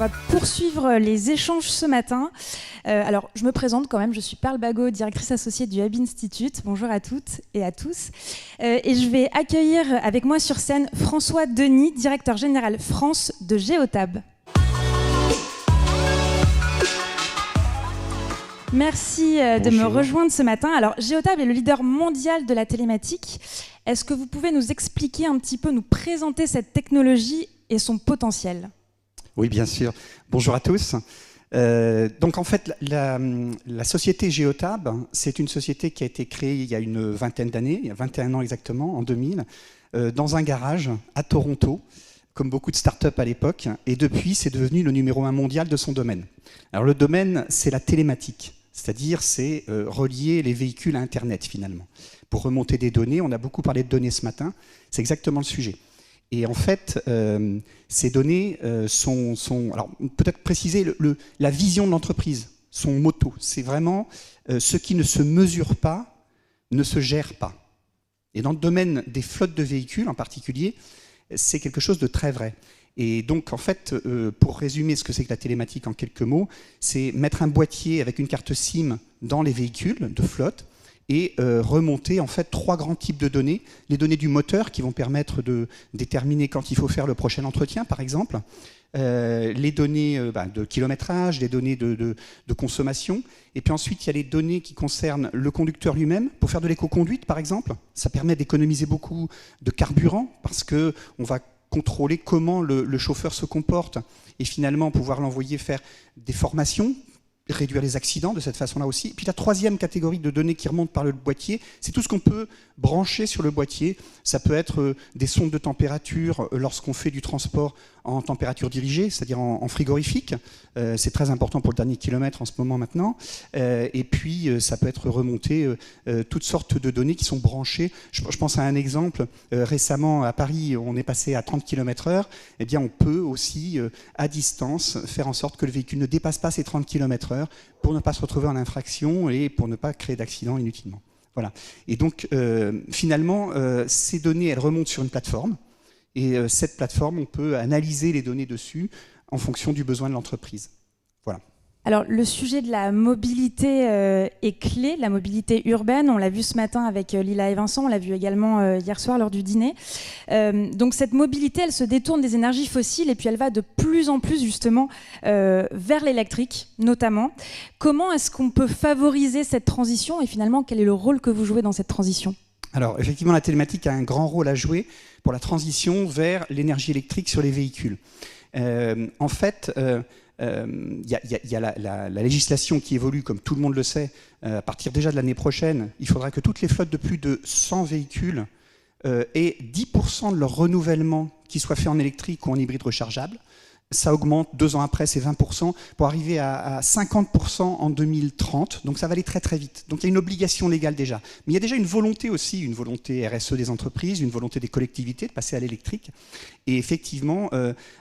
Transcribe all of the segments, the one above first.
va poursuivre les échanges ce matin. Alors, je me présente quand même, je suis Perle Bagot, directrice associée du Hub Institute. Bonjour à toutes et à tous. Et je vais accueillir avec moi sur scène François Denis, directeur général France de Geotab. Merci de me rejoindre ce matin. Alors, Geotab est le leader mondial de la télématique. Est-ce que vous pouvez nous expliquer un petit peu, nous présenter cette technologie et son potentiel ? Oui, bien sûr. Bonjour à tous. Donc en fait, la société Geotab, c'est une société qui a été créée il y a une vingtaine d'années, il y a 21 ans exactement, en 2000, dans un garage à Toronto, comme beaucoup de startups à l'époque. Et depuis, c'est devenu le numéro 1 mondial de son domaine. Alors le domaine, c'est la télématique. C'est-à-dire, c'est relier les véhicules à Internet, finalement. Pour remonter des données, on a beaucoup parlé de données ce matin, c'est exactement le sujet. Et en fait, ces données sont... Alors, peut-être préciser la vision de l'entreprise, son motto. C'est vraiment ce qui ne se mesure pas, ne se gère pas. Et dans le domaine des flottes de véhicules en particulier, c'est quelque chose de très vrai. Et donc, en fait, pour résumer ce que c'est que la télématique en quelques mots, c'est mettre un boîtier avec une carte SIM dans les véhicules de flotte et remonter en fait 3 grands types de données. Les données du moteur qui vont permettre de déterminer quand il faut faire le prochain entretien, par exemple. Les données de kilométrage, les données de consommation. Et puis ensuite, il y a les données qui concernent le conducteur lui-même. Pour faire de l'éco-conduite, par exemple, ça permet d'économiser beaucoup de carburant parce qu'on va contrôler comment le chauffeur se comporte et finalement pouvoir l'envoyer faire des formations, réduire les accidents de cette façon-là aussi. Et puis la troisième catégorie de données qui remonte par le boîtier, c'est tout ce qu'on peut brancher sur le boîtier. Ça peut être des sondes de température lorsqu'on fait du transport en température dirigée, c'est-à-dire en frigorifique. C'est très important pour le dernier kilomètre en ce moment maintenant. Et puis ça peut être remonté toutes sortes de données qui sont branchées. Je pense à un exemple. Récemment à Paris, on est passé à 30 km/h. Eh bien, on peut aussi à distance faire en sorte que le véhicule ne dépasse pas ces 30 km/h pour ne pas se retrouver en infraction et pour ne pas créer d'accident inutilement. Voilà. Et donc, finalement, ces données, elles remontent sur une plateforme. Et cette plateforme, on peut analyser les données dessus en fonction du besoin de l'entreprise. Voilà. Alors, le sujet de la mobilité est clé, la mobilité urbaine. On l'a vu ce matin avec Lila et Vincent, on l'a vu également hier soir lors du dîner. Donc, cette mobilité, elle se détourne des énergies fossiles et puis elle va de plus en plus justement vers l'électrique, notamment. Comment est-ce qu'on peut favoriser cette transition et finalement, quel est le rôle que vous jouez dans cette transition ? Alors, effectivement, la télématique a un grand rôle à jouer pour la transition vers l'énergie électrique sur les véhicules. En fait, il y a la législation qui évolue, comme tout le monde le sait. À partir déjà de l'année prochaine, il faudra que toutes les flottes de plus de 100 véhicules aient 10% de leur renouvellement qui soit fait en électrique ou en hybride rechargeable. Ça augmente, 2 ans après, c'est 20%, pour arriver à 50% en 2030. Donc ça va aller très très vite. Donc il y a une obligation légale déjà. Mais il y a déjà une volonté aussi, une volonté RSE des entreprises, une volonté des collectivités de passer à l'électrique. Et effectivement,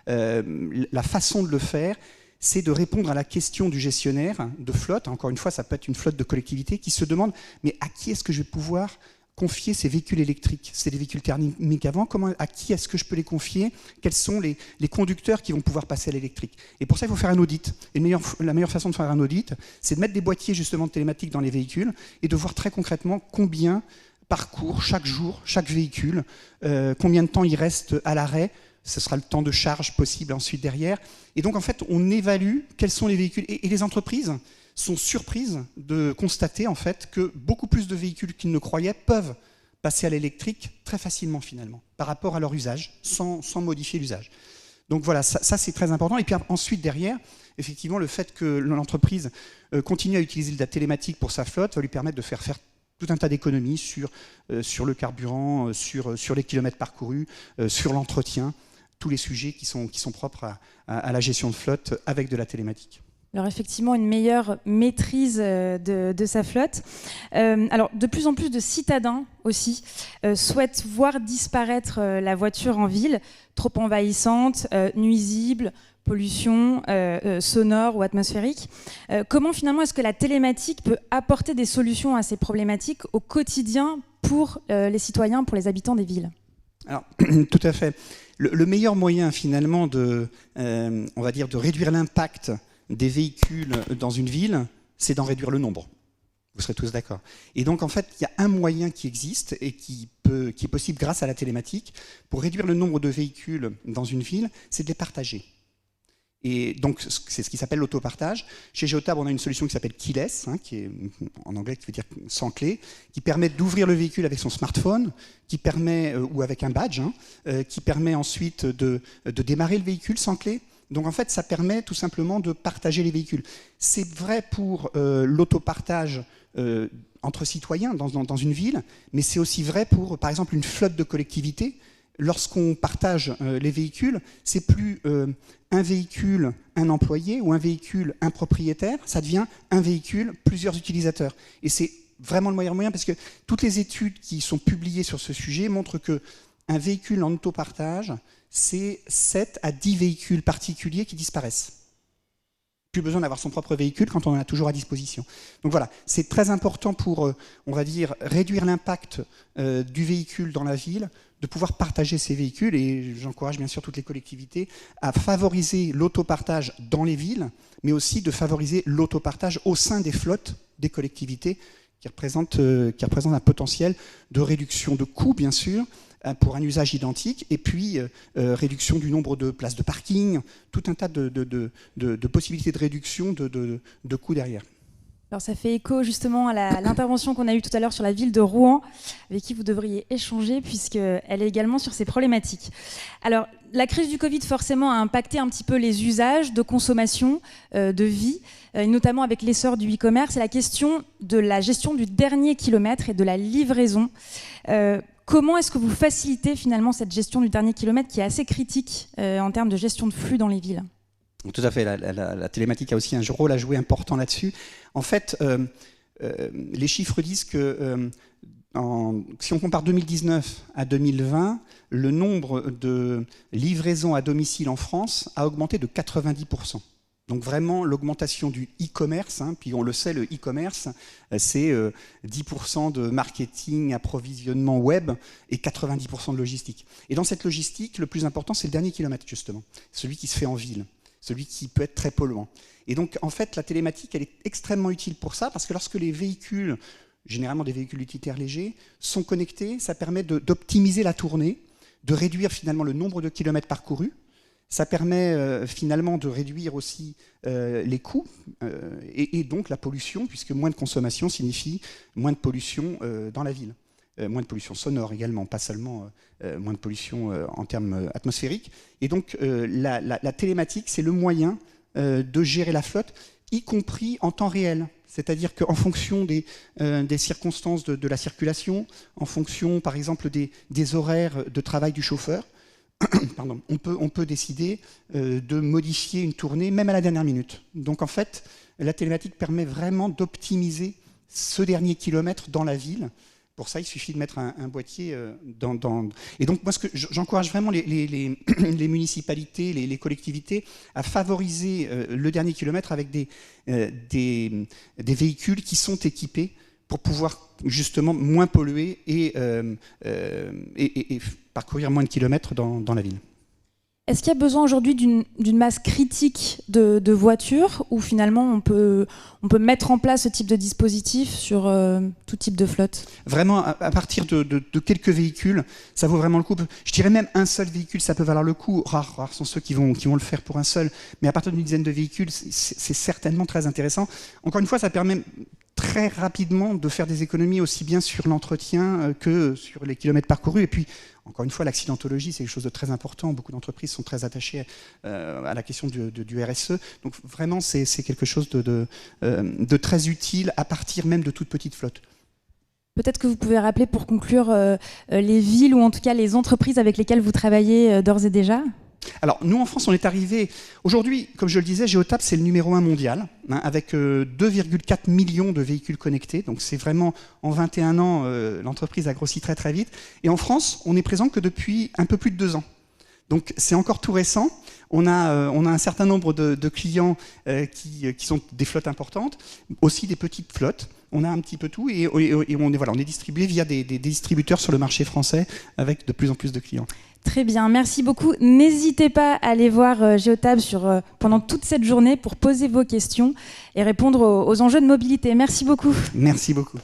la façon de le faire, c'est de répondre à la question du gestionnaire de flotte. Encore une fois, ça peut être une flotte de collectivité qui se demande « mais à qui est-ce que je vais pouvoir confier ces véhicules électriques ? C'est des véhicules thermiques avant, à qui est-ce que je peux les confier ? Quels sont les conducteurs qui vont pouvoir passer à l'électrique ?» Et pour ça, il faut faire un audit. Et la meilleure façon de faire un audit, c'est de mettre des boîtiers justement de télématique dans les véhicules et de voir très concrètement combien parcourt chaque jour, chaque véhicule, combien de temps il reste à l'arrêt. Ce sera le temps de charge possible ensuite derrière. Et donc, en fait, on évalue quels sont les véhicules. Et les entreprises sont surprises de constater, en fait, que beaucoup plus de véhicules qu'ils ne croyaient peuvent passer à l'électrique très facilement, finalement, par rapport à leur usage, sans modifier l'usage. Donc voilà, ça c'est très important. Et puis ensuite, derrière, effectivement, le fait que l'entreprise continue à utiliser de la télématique pour sa flotte va lui permettre de faire tout un tas d'économies sur le carburant, sur les kilomètres parcourus, sur l'entretien, tous les sujets qui sont propres à la gestion de flotte avec de la télématique. Alors effectivement, une meilleure maîtrise de sa flotte. Alors de plus en plus de citadins aussi souhaitent voir disparaître la voiture en ville, trop envahissante, nuisible, pollution sonore ou atmosphérique. Comment finalement est-ce que la télématique peut apporter des solutions à ces problématiques au quotidien pour les citoyens, pour les habitants des villes ? Alors, tout à fait. Le meilleur moyen finalement on va dire, de réduire l'impact des véhicules dans une ville, c'est d'en réduire le nombre. Vous serez tous d'accord. Et donc, en fait, il y a un moyen qui existe et qui est possible grâce à la télématique pour réduire le nombre de véhicules dans une ville, c'est de les partager. Et donc, c'est ce qui s'appelle l'autopartage. Chez Geotab, on a une solution qui s'appelle keyless, qui est en anglais qui veut dire sans clé, qui permet d'ouvrir le véhicule avec son smartphone, qui permet, ou avec un badge, qui permet ensuite de démarrer le véhicule sans clé. Donc en fait, ça permet tout simplement de partager les véhicules. C'est vrai pour l'autopartage entre citoyens dans une ville, mais c'est aussi vrai pour, par exemple, une flotte de collectivités. Lorsqu'on partage les véhicules, c'est plus un véhicule, un employé, ou un véhicule, un propriétaire, ça devient un véhicule, plusieurs utilisateurs. Et c'est vraiment le meilleur moyen, parce que toutes les études qui sont publiées sur ce sujet montrent qu'un véhicule en autopartage, c'est 7 à 10 véhicules particuliers qui disparaissent. Plus besoin d'avoir son propre véhicule quand on en a toujours à disposition. Donc voilà, c'est très important pour, on va dire, réduire l'impact du véhicule dans la ville, de pouvoir partager ces véhicules, et j'encourage bien sûr toutes les collectivités à favoriser l'autopartage dans les villes, mais aussi de favoriser l'autopartage au sein des flottes des collectivités qui représentent un potentiel de réduction de coûts, bien sûr, pour un usage identique, et puis réduction du nombre de places de parking, tout un tas de possibilités de réduction de coûts derrière. Alors ça fait écho justement à l'intervention qu'on a eue tout à l'heure sur la ville de Rouen, avec qui vous devriez échanger, puisqu'elle est également sur ces problématiques. Alors, la crise du Covid, forcément, a impacté un petit peu les usages de consommation, de vie, notamment avec l'essor du e-commerce, et la question de la gestion du dernier kilomètre et de la livraison. Comment est-ce que vous facilitez finalement cette gestion du dernier kilomètre qui est assez critique en termes de gestion de flux dans les villes ? Tout à fait, la télématique a aussi un rôle à jouer important là-dessus. En fait, les chiffres disent que si on compare 2019 à 2020, le nombre de livraisons à domicile en France a augmenté de 90%. Donc vraiment, l'augmentation du e-commerce, puis on le sait, le e-commerce, c'est 10% de marketing, approvisionnement web et 90% de logistique. Et dans cette logistique, le plus important, c'est le dernier kilomètre, justement, celui qui se fait en ville, celui qui peut être très polluant. Et donc, en fait, la télématique, elle est extrêmement utile pour ça, parce que lorsque les véhicules, généralement des véhicules utilitaires légers, sont connectés, ça permet d'optimiser la tournée, de réduire finalement le nombre de kilomètres parcourus. Ça permet finalement de réduire aussi les coûts et donc la pollution, puisque moins de consommation signifie moins de pollution dans la ville. Moins de pollution sonore également, pas seulement moins de pollution en termes atmosphériques. Et donc la télématique, c'est le moyen de gérer la flotte, y compris en temps réel. C'est-à-dire qu'en fonction des circonstances de la circulation, en fonction par exemple des horaires de travail du chauffeur, pardon, on peut décider de modifier une tournée même à la dernière minute. Donc en fait, la télématique permet vraiment d'optimiser ce dernier kilomètre dans la ville. Pour ça, il suffit de mettre un boîtier dans... Et donc moi, j'encourage vraiment les municipalités, les collectivités à favoriser le dernier kilomètre avec des véhicules qui sont équipés pour pouvoir justement moins polluer et parcourir moins de kilomètres dans la ville. Est-ce qu'il y a besoin aujourd'hui d'une masse critique de voitures où finalement on peut mettre en place ce type de dispositif sur tout type de flotte ? Vraiment, à partir de quelques véhicules, ça vaut vraiment le coup. Je dirais même un seul véhicule, ça peut valoir le coup. Rares sont ceux qui vont le faire pour un seul. Mais à partir d'une dizaine de véhicules, c'est certainement très intéressant. Encore une fois, ça permet très rapidement de faire des économies aussi bien sur l'entretien que sur les kilomètres parcourus. Et puis, encore une fois, l'accidentologie, c'est quelque chose de très important. Beaucoup d'entreprises sont très attachées à la question du RSE. Donc vraiment, c'est quelque chose de très utile à partir même de toutes petites flottes. Peut-être que vous pouvez rappeler pour conclure les villes ou en tout cas les entreprises avec lesquelles vous travaillez d'ores et déjà ? Alors, nous, en France, on est arrivé... Aujourd'hui, comme je le disais, Geotab, c'est le numéro 1 mondial, avec 2,4 millions de véhicules connectés. Donc, c'est vraiment, en 21 ans, l'entreprise a grossi très, très vite. Et en France, on n'est présent que depuis un peu plus de 2 ans. Donc, c'est encore tout récent. On a un certain nombre de clients qui sont des flottes importantes, aussi des petites flottes. on a un petit peu tout et on est distribué via des distributeurs sur le marché français avec de plus en plus de clients. Très bien, merci beaucoup. N'hésitez pas à aller voir Geotab pendant toute cette journée pour poser vos questions et répondre aux enjeux de mobilité. Merci beaucoup. Merci beaucoup.